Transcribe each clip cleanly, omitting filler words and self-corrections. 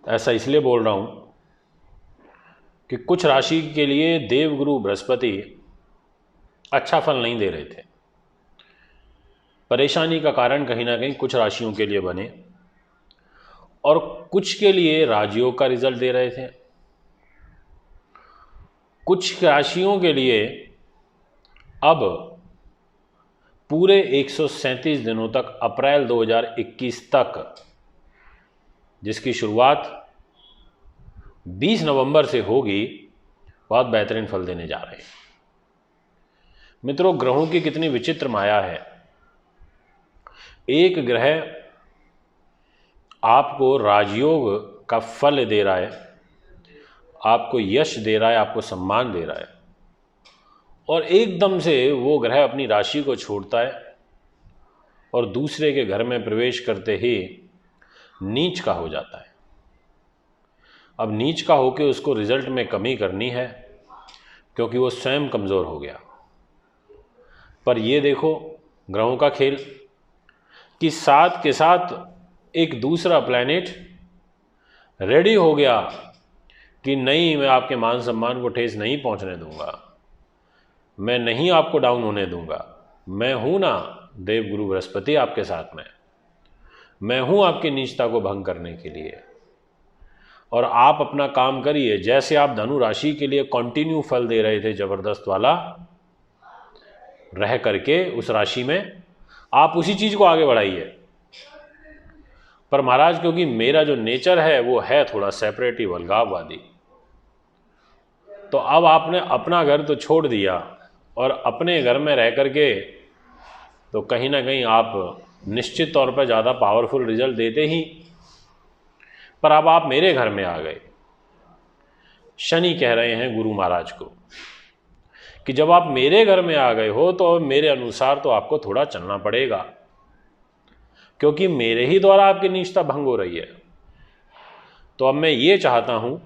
ऐसा इसलिए बोल रहा हूँ कि कुछ राशि के लिए देवगुरु बृहस्पति अच्छा फल नहीं दे रहे थे। परेशानी का कारण कहीं ना कहीं कुछ राशियों के लिए बने और कुछ के लिए राजयोग का रिजल्ट दे रहे थे। कुछ राशियों के लिए अब पूरे 137 दिनों तक, अप्रैल 2021 तक, जिसकी शुरुआत 20 नवंबर से होगी, बहुत बेहतरीन फल देने जा रहे हैं। मित्रों, ग्रहों की कितनी विचित्र माया है। एक ग्रह आपको राजयोग का फल दे रहा है, आपको यश दे रहा है, आपको सम्मान दे रहा है, और एकदम से वो ग्रह अपनी राशि को छोड़ता है और दूसरे के घर में प्रवेश करते ही नीच का हो जाता है। अब नीच का होकर उसको रिजल्ट में कमी करनी है क्योंकि वो स्वयं कमज़ोर हो गया। पर ये देखो ग्रहों का खेल कि साथ के साथ एक दूसरा प्लैनेट रेडी हो गया कि नहीं, मैं आपके मान सम्मान को ठेस नहीं पहुंचने दूंगा, मैं नहीं आपको डाउन होने दूंगा, मैं हूं ना देवगुरु बृहस्पति आपके साथ में, मैं हूं आपकी नीचता को भंग करने के लिए, और आप अपना काम करिए। जैसे आप धनु राशि के लिए कंटिन्यू फल दे रहे थे जबरदस्त वाला, रह करके उस राशि में आप उसी चीज को आगे बढ़ाइए। पर महाराज, क्योंकि मेरा जो नेचर है वो है थोड़ा सेपरेटिव, अलगाववादी, तो अब आपने अपना घर तो छोड़ दिया और अपने घर में रह करके तो कहीं ना कहीं आप निश्चित तौर पर ज़्यादा पावरफुल रिजल्ट देते ही, पर अब आप मेरे घर में आ गए। शनि कह रहे हैं गुरु महाराज को कि जब आप मेरे घर में आ गए हो तो मेरे अनुसार तो आपको थोड़ा चलना पड़ेगा, क्योंकि मेरे ही द्वारा आपकी नीचता भंग हो रही है। तो अब मैं ये चाहता हूं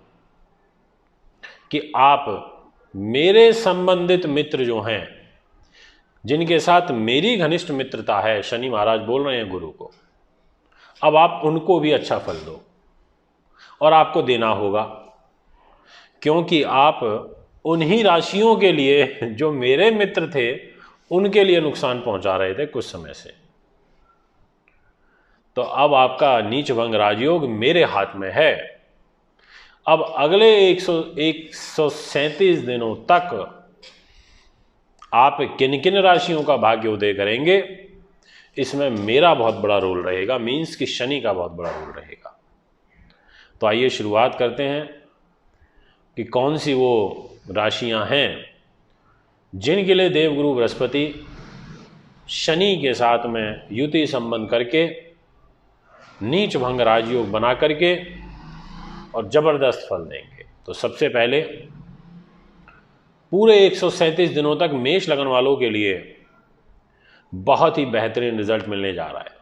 कि आप मेरे संबंधित मित्र जो हैं, जिनके साथ मेरी घनिष्ठ मित्रता है, शनि महाराज बोल रहे हैं गुरु को, अब आप उनको भी अच्छा फल दो। और आपको देना होगा, क्योंकि आप उन्हीं राशियों के लिए जो मेरे मित्र थे उनके लिए नुकसान पहुंचा रहे थे कुछ समय से। तो अब आपका नीच भंग राजयोग मेरे हाथ में है। अब अगले 137 दिनों तक आप किन किन राशियों का भाग्योदय करेंगे, इसमें मेरा बहुत बड़ा रोल रहेगा, मीन्स कि शनि का बहुत बड़ा रोल रहेगा। तो आइए शुरुआत करते हैं कि कौन सी वो राशियां हैं जिनके लिए देवगुरु बृहस्पति शनि के साथ में युति संबंध करके नीच भंग राजयोग बना करके और जबरदस्त फल देंगे। तो सबसे पहले पूरे 137 दिनों तक मेष लगन वालों के लिए बहुत ही बेहतरीन रिजल्ट मिलने जा रहा है,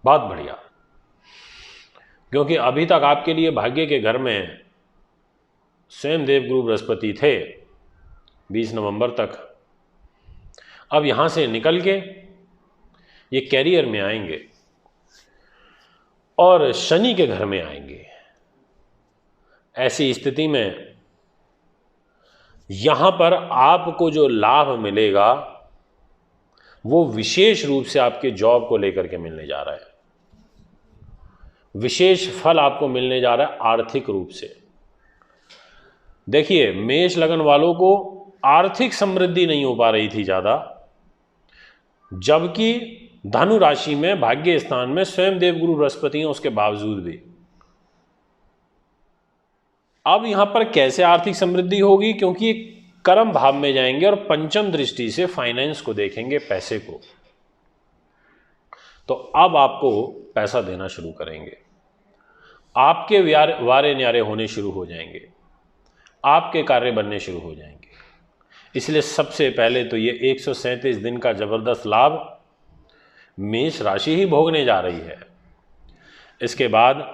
बहुत बढ़िया। क्योंकि अभी तक आपके लिए भाग्य के घर में स्वयं देवगुरु बृहस्पति थे 20 नवंबर तक, अब यहां से निकल के ये कैरियर में आएंगे और शनि के घर में आएंगे। ऐसी स्थिति में यहां पर आपको जो लाभ मिलेगा वो विशेष रूप से आपके जॉब को लेकर के मिलने जा रहा है। विशेष फल आपको मिलने जा रहा है आर्थिक रूप से। देखिए, मेष लगन वालों को आर्थिक समृद्धि नहीं हो पा रही थी ज्यादा, जबकि धनु राशि में भाग्य स्थान में स्वयं देवगुरु बृहस्पति हैं, उसके बावजूद भी अब यहां पर कैसे आर्थिक समृद्धि होगी, क्योंकि कर्म भाव में जाएंगे और पंचम दृष्टि से फाइनेंस को देखेंगे, पैसे को। तो अब आपको पैसा देना शुरू करेंगे, आपके वारे न्यारे होने शुरू हो जाएंगे, आपके कार्य बनने शुरू हो जाएंगे। इसलिए सबसे पहले तो ये 137 दिन का जबरदस्त लाभ मेष राशि ही भोगने जा रही है। इसके बाद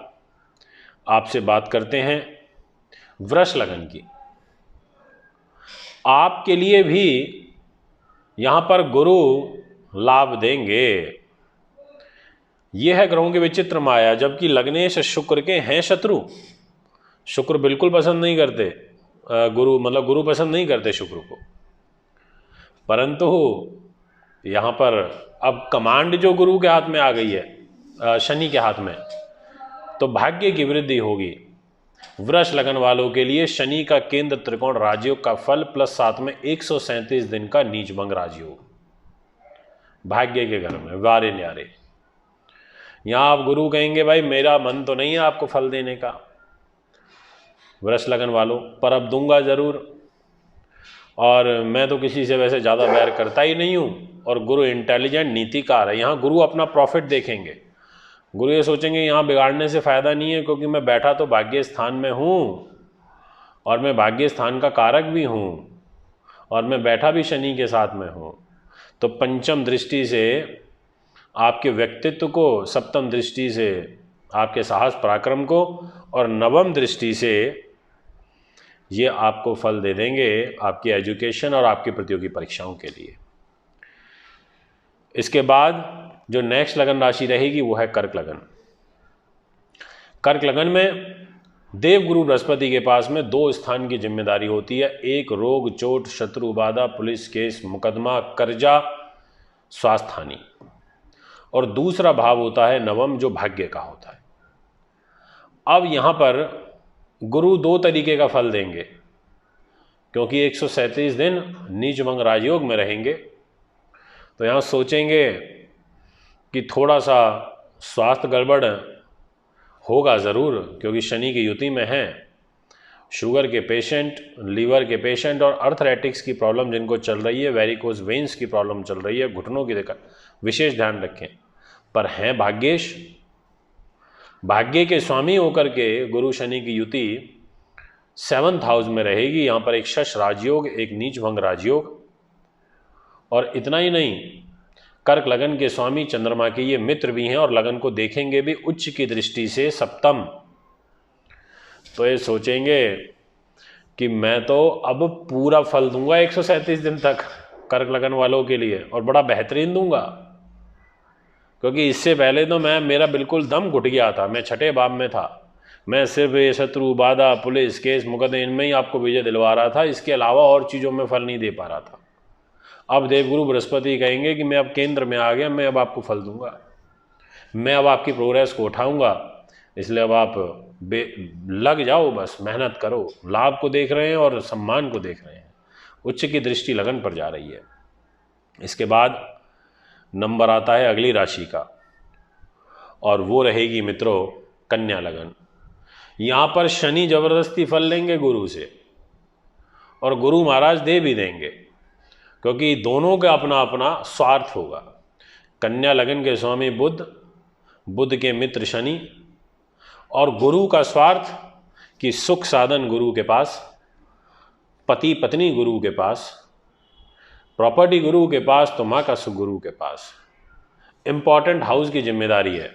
आपसे बात करते हैं वृष लगन की। आपके लिए भी यहां पर गुरु लाभ देंगे। ये है ग्रहों की विचित्र माया। जबकि लग्नेश शुक्र के हैं शत्रु, शुक्र बिल्कुल पसंद नहीं करते गुरु पसंद नहीं करते शुक्र को, परंतु यहाँ पर अब कमांड जो गुरु के हाथ में आ गई है, शनि के हाथ में, तो भाग्य की वृद्धि होगी। वृष लगन वालों के लिए शनि का केंद्र त्रिकोण राजयोग का फल प्लस साथ में 137 दिन का नीचभंग राजयोग, भाग्य के घर में वारे न्यारे। यहाँ आप गुरु कहेंगे भाई मेरा मन तो नहीं है आपको फल देने का वृष लगन वालों, पर अब दूंगा ज़रूर, और मैं तो किसी से वैसे ज़्यादा बैर करता ही नहीं हूँ, और गुरु इंटेलिजेंट नीतिकार है। यहाँ गुरु अपना प्रॉफिट देखेंगे, गुरु ये सोचेंगे यहाँ बिगाड़ने से फ़ायदा नहीं है, क्योंकि मैं बैठा तो भाग्य स्थान में हूँ और मैं भाग्य स्थान का कारक भी हूँ और मैं बैठा भी शनि के साथ में हूँ। तो पंचम दृष्टि से आपके व्यक्तित्व को, सप्तम दृष्टि से आपके साहस पराक्रम को, और नवम दृष्टि से ये आपको फल दे देंगे आपकी एजुकेशन और आपकी प्रतियोगी परीक्षाओं के लिए। इसके बाद जो नेक्स्ट लगन राशि रहेगी वो है कर्क लगन। कर्क लगन में देव गुरु बृहस्पति के पास में 2 स्थान की जिम्मेदारी होती है, एक रोग चोट शत्रु बाधा पुलिस केस मुकदमा कर्जा स्वास्थ्य हानि, और दूसरा भाव होता है नवम जो भाग्य का होता है। अब यहाँ पर गुरु 2 तरीके का फल देंगे, क्योंकि 137 दिन नीचभंग राजयोग में रहेंगे, तो यहाँ सोचेंगे कि थोड़ा सा स्वास्थ्य गड़बड़ होगा ज़रूर, क्योंकि शनि की युति में हैं। शुगर के पेशेंट, लीवर के पेशेंट और अर्थराइटिक्स की प्रॉब्लम जिनको चल रही है, वेरिकोज वेन्स की प्रॉब्लम चल रही है, घुटनों की दिक्कत, विशेष ध्यान रखें। पर हैं भाग्येश, भाग्य के स्वामी होकर के गुरु शनि की युति 7th हाउस में रहेगी। यहाँ पर एक शश राजयोग, एक नीचभंग राजयोग, और इतना ही नहीं, कर्क लगन के स्वामी चंद्रमा के ये मित्र भी हैं और लगन को देखेंगे भी उच्च की दृष्टि से सप्तम। तो ये सोचेंगे कि मैं तो अब पूरा फल दूंगा 137 दिन तक कर्क लगन वालों के लिए, और बड़ा बेहतरीन दूंगा, क्योंकि इससे पहले तो मेरा बिल्कुल दम घुट गया था, मैं छठे भाव में था, मैं सिर्फ ये शत्रु बाधा पुलिस केस मुकदमे इनमें ही आपको विजय दिलवा रहा था, इसके अलावा और चीज़ों में फल नहीं दे पा रहा था। अब देवगुरु बृहस्पति कहेंगे कि मैं अब केंद्र में आ गया, मैं अब आपको फल दूंगा, मैं अब आपकी प्रोग्रेस को उठाऊंगा, इसलिए अब आप लग जाओ, बस मेहनत करो। लाभ को देख रहे हैं और सम्मान को देख रहे हैं, उच्च की दृष्टि लगन पर जा रही है। इसके बाद नंबर आता है अगली राशि का, और वो रहेगी मित्रों कन्या लगन। यहाँ पर शनि जबरदस्ती फल लेंगे गुरु से, और गुरु महाराज दे भी देंगे, क्योंकि दोनों का अपना अपना स्वार्थ होगा। कन्या लगन के स्वामी बुध, बुध के मित्र शनि, और गुरु का स्वार्थ कि सुख साधन गुरु के पास, पति पत्नी गुरु के पास, प्रॉपर्टी गुरु के पास, तो माँ का सुख गुरु के पास। इम्पॉर्टेंट हाउस की जिम्मेदारी है।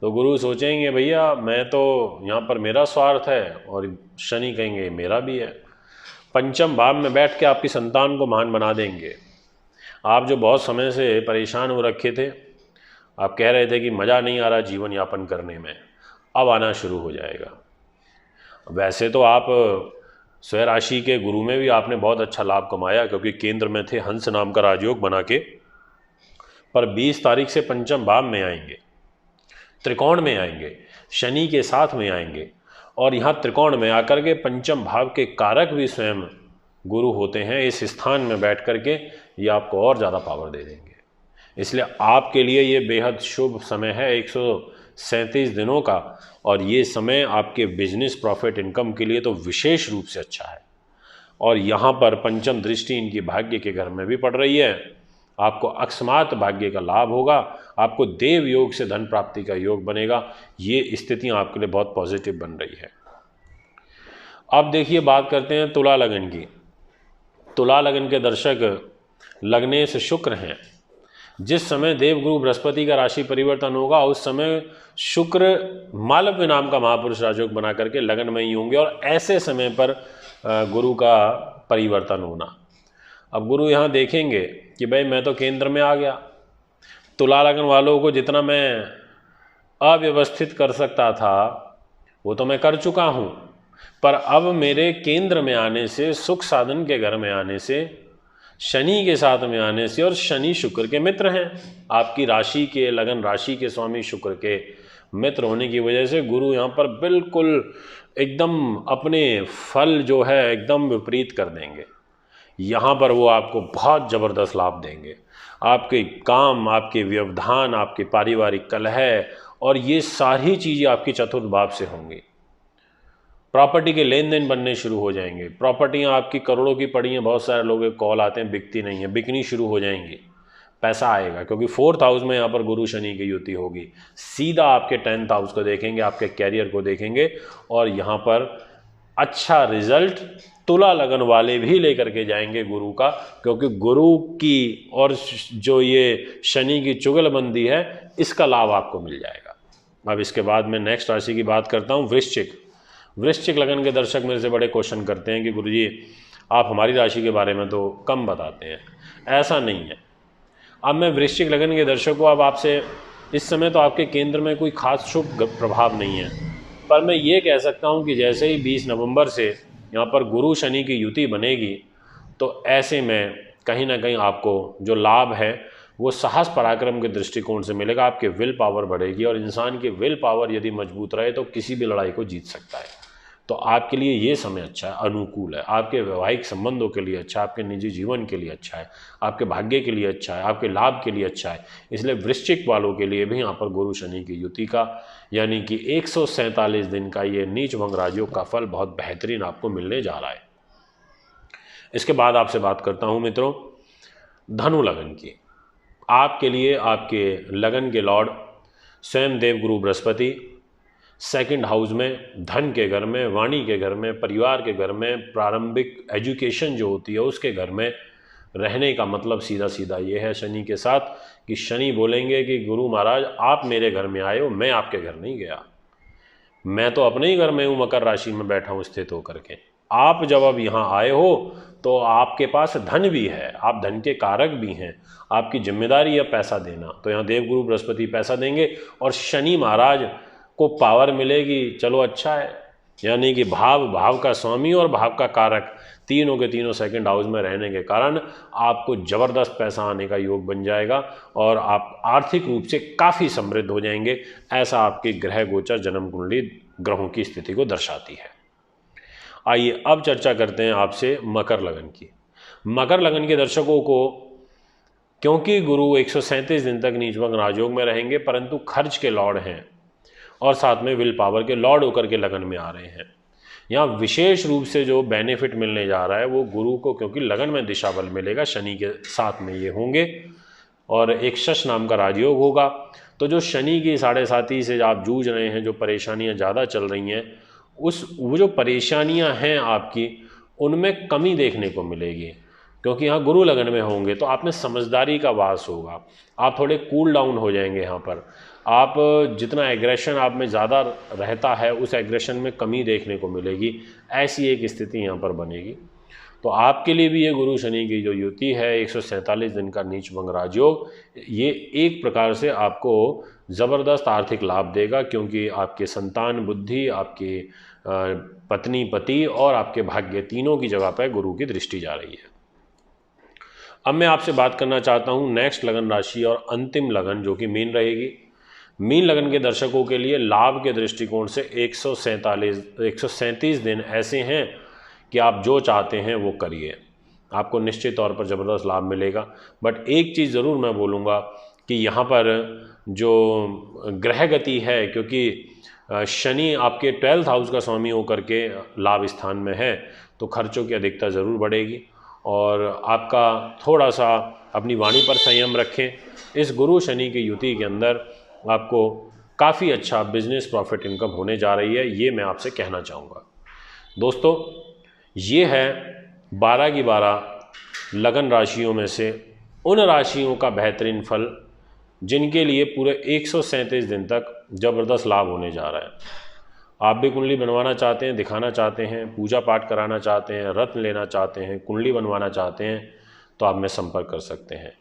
तो गुरु सोचेंगे भैया मैं तो यहाँ पर मेरा स्वार्थ है, और शनि कहेंगे मेरा भी है। पंचम भाव में बैठ के आपकी संतान को महान बना देंगे। आप जो बहुत समय से परेशान हो रखे थे, आप कह रहे थे कि मज़ा नहीं आ रहा जीवन यापन करने में, अब आना शुरू हो जाएगा। वैसे तो आप स्वयं राशि के गुरु में भी आपने बहुत अच्छा लाभ कमाया, क्योंकि केंद्र में थे हंस नाम का राजयोग बना के, पर 20 तारीख से पंचम भाव में आएंगे, त्रिकोण में आएंगे, शनि के साथ में आएंगे, और यहाँ त्रिकोण में आकर के पंचम भाव के कारक भी स्वयं गुरु होते हैं। इस स्थान में बैठ करके ये आपको और ज़्यादा पावर दे देंगे। इसलिए आपके लिए ये बेहद शुभ समय है 137 दिनों का, और ये समय आपके बिजनेस प्रॉफिट इनकम के लिए तो विशेष रूप से अच्छा है। और यहाँ पर पंचम दृष्टि इनकी भाग्य के घर में भी पड़ रही है। आपको अकस्मात भाग्य का लाभ होगा, आपको देव योग से धन प्राप्ति का योग बनेगा। ये स्थितियाँ आपके लिए बहुत पॉजिटिव बन रही है। अब देखिए बात करते हैं तुला लगन की। तुला लगन के दर्शक लग्नेश शुक्र हैं। जिस समय देवगुरु बृहस्पति का राशि परिवर्तन होगा उस समय शुक्र मालव्य नाम का महापुरुष राजयोग बना करके लगन में ही होंगे, और ऐसे समय पर गुरु का परिवर्तन होना। अब गुरु यहाँ देखेंगे कि भाई मैं तो केंद्र में आ गया, तुला लगन वालों को जितना मैं अव्यवस्थित कर सकता था वो तो मैं कर चुका हूँ, पर अब मेरे केंद्र में आने से, सुख साधन के घर में आने से, शनि के साथ में आने से, और शनि शुक्र के मित्र हैं, आपकी राशि के, लगन राशि के स्वामी शुक्र के मित्र होने की वजह से गुरु यहाँ पर बिल्कुल एकदम अपने फल जो है एकदम विपरीत कर देंगे। यहाँ पर वो आपको बहुत ज़बरदस्त लाभ देंगे। आपके काम, आपके व्यवधान, आपके पारिवारिक कलह और ये सारी चीज़ें आपकी चतुर्थ भाव से होंगी। प्रॉपर्टी के लेन देन बनने शुरू हो जाएंगे। प्रॉपर्टियाँ आपकी करोड़ों की पड़ी हैं, बहुत सारे लोगों के कॉल आते हैं, बिकती नहीं है, बिकनी शुरू हो जाएंगी। पैसा आएगा क्योंकि 4th हाउस में यहाँ पर गुरु शनि की युति होगी। सीधा आपके 10th हाउस को देखेंगे, आपके कैरियर को देखेंगे, और यहाँ पर अच्छा रिजल्ट तुला लगन वाले भी लेकर के जाएंगे गुरु का, क्योंकि गुरु की और जो ये शनि की चुगलबंदी है इसका लाभ आपको मिल जाएगा। अब इसके बाद मैं नेक्स्ट राशि की बात करता हूँ, वृश्चिक। वृश्चिक लगन के दर्शक मेरे से बड़े क्वेश्चन करते हैं कि गुरुजी आप हमारी राशि के बारे में तो कम बताते हैं। ऐसा नहीं है। अब मैं वृश्चिक लगन के दर्शक को, अब आपसे इस समय तो आपके केंद्र में कोई खास शुभ प्रभाव नहीं है, पर मैं ये कह सकता हूँ कि जैसे ही 20 नवंबर से यहाँ पर गुरु शनि की युति बनेगी, तो ऐसे में कहीं ना कहीं आपको जो लाभ है वो साहस पराक्रम के दृष्टिकोण से मिलेगा। आपके विल पावर बढ़ेगी, और इंसान की विल पावर यदि मजबूत रहे तो किसी भी लड़ाई को जीत सकता है। तो आपके लिए ये समय अच्छा है, अनुकूल है, आपके वैवाहिक संबंधों के लिए अच्छा है, आपके निजी जीवन के लिए अच्छा है, आपके भाग्य के लिए अच्छा है, आपके लाभ के लिए अच्छा है। इसलिए वृश्चिक वालों के लिए भी यहाँ पर गुरु शनि की युति का यानी कि 147 दिन का ये नीच भंग राजयोग का फल बहुत बेहतरीन आपको मिलने जा रहा है। इसके बाद आपसे बात करता हूँ मित्रों धनु लगन की। आपके लिए आपके लगन के लॉर्ड स्वयं देव गुरु बृहस्पति 2nd हाउस में, धन के घर में, वाणी के घर में, परिवार के घर में, प्रारंभिक एजुकेशन जो होती है उसके घर में रहने का मतलब सीधा सीधा ये है शनि के साथ कि शनि बोलेंगे कि गुरु महाराज आप मेरे घर में आए हो, मैं आपके घर नहीं गया, मैं तो अपने ही घर में हूँ, मकर राशि में बैठा हूँ स्थित होकर के। आप जब अब यहाँ आए हो तो आपके पास धन भी है, आप धन के कारक भी हैं, आपकी जिम्मेदारी है पैसा देना। तो यहाँ देवगुरु बृहस्पति पैसा देंगे और शनि महाराज को पावर मिलेगी। चलो अच्छा है, यानी कि भाव का स्वामी और भाव का कारक तीनों के तीनों 2nd हाउस में रहने के कारण आपको ज़बरदस्त पैसा आने का योग बन जाएगा और आप आर्थिक रूप से काफ़ी समृद्ध हो जाएंगे। ऐसा आपके ग्रह गोचर जन्म कुंडली ग्रहों की स्थिति को दर्शाती है। आइए अब चर्चा करते हैं आपसे मकर लगन की। मकर लगन के दर्शकों को क्योंकि गुरु 137 दिन तक नीचभंग राजयोग में रहेंगे, परंतु खर्च के लॉर्ड हैं और साथ में विल पावर के लॉर्ड होकर के लगन में आ रहे हैं। यहाँ विशेष रूप से जो बेनिफिट मिलने जा रहा है वो गुरु को, क्योंकि लगन में दिशा बल मिलेगा, शनि के साथ में ये होंगे और एक शश नाम का राजयोग होगा। तो जो शनि की 7.5 से आप जूझ रहे हैं, जो परेशानियाँ ज़्यादा चल रही हैं, वो जो परेशानियाँ हैं आपकी उनमें कमी देखने को मिलेगी, क्योंकि यहाँ गुरु लगन में होंगे तो आप में समझदारी का वास होगा। आप थोड़े कूल डाउन हो जाएंगे। यहाँ पर आप जितना एग्रेशन आप में ज़्यादा रहता है उस एग्रेशन में कमी देखने को मिलेगी। ऐसी एक स्थिति यहाँ पर बनेगी। तो आपके लिए भी ये गुरु शनि की जो युति है 147 दिन का नीच भंग राजयोग, ये एक प्रकार से आपको ज़बरदस्त आर्थिक लाभ देगा, क्योंकि आपके संतान बुद्धि, आपके पत्नी पति और आपके भाग्य तीनों की जगह पर गुरु की दृष्टि जा रही है। अब मैं आपसे बात करना चाहता हूँ नेक्स्ट लगन राशि और अंतिम लगन जो कि मीन रहेगी। मीन लगन के दर्शकों के लिए लाभ के दृष्टिकोण से 137 दिन ऐसे हैं कि आप जो चाहते हैं वो करिए, आपको निश्चित तौर पर ज़बरदस्त लाभ मिलेगा। बट एक चीज़ ज़रूर मैं बोलूँगा कि यहाँ पर जो ग्रह गति है, क्योंकि शनि आपके 12th हाउस का स्वामी होकर के लाभ स्थान में है, तो खर्चों की अधिकता ज़रूर बढ़ेगी और आपका थोड़ा सा अपनी वाणी पर संयम रखें। इस गुरु शनि की युति के अंदर आपको काफ़ी अच्छा बिजनेस प्रॉफिट इनकम होने जा रही है, ये मैं आपसे कहना चाहूँगा। दोस्तों, ये है 12 की 12 लगन राशियों में से उन राशियों का बेहतरीन फल जिनके लिए पूरे 137 दिन तक ज़बरदस्त लाभ होने जा रहा है। आप भी कुंडली बनवाना चाहते हैं, दिखाना चाहते हैं, पूजा पाठ कराना चाहते हैं, रत्न लेना चाहते हैं, कुंडली बनवाना चाहते हैं, तो आप में संपर्क कर सकते हैं।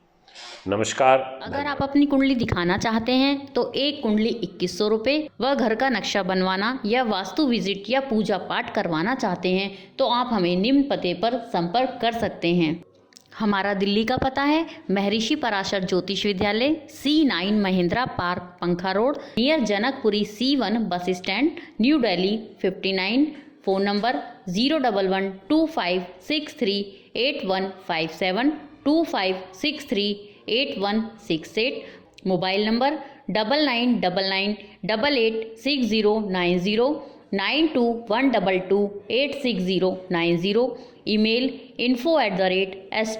नमस्कार। अगर आप अपनी कुंडली दिखाना चाहते हैं तो एक कुंडली 2100 रुपये व घर का नक्शा बनवाना या वास्तु विजिट या पूजा पाठ करवाना चाहते हैं तो आप हमें निम्न पते पर संपर्क कर सकते हैं। हमारा दिल्ली का पता है महर्षि पराशर ज्योतिष विद्यालय, C9 महिंद्रा पार्क, पंखा road, near Janakpuri C1 bus stand, new Delhi 59। Phone number 01125638157 25638168। Mobile number 9999886090 9212286090। Email info@st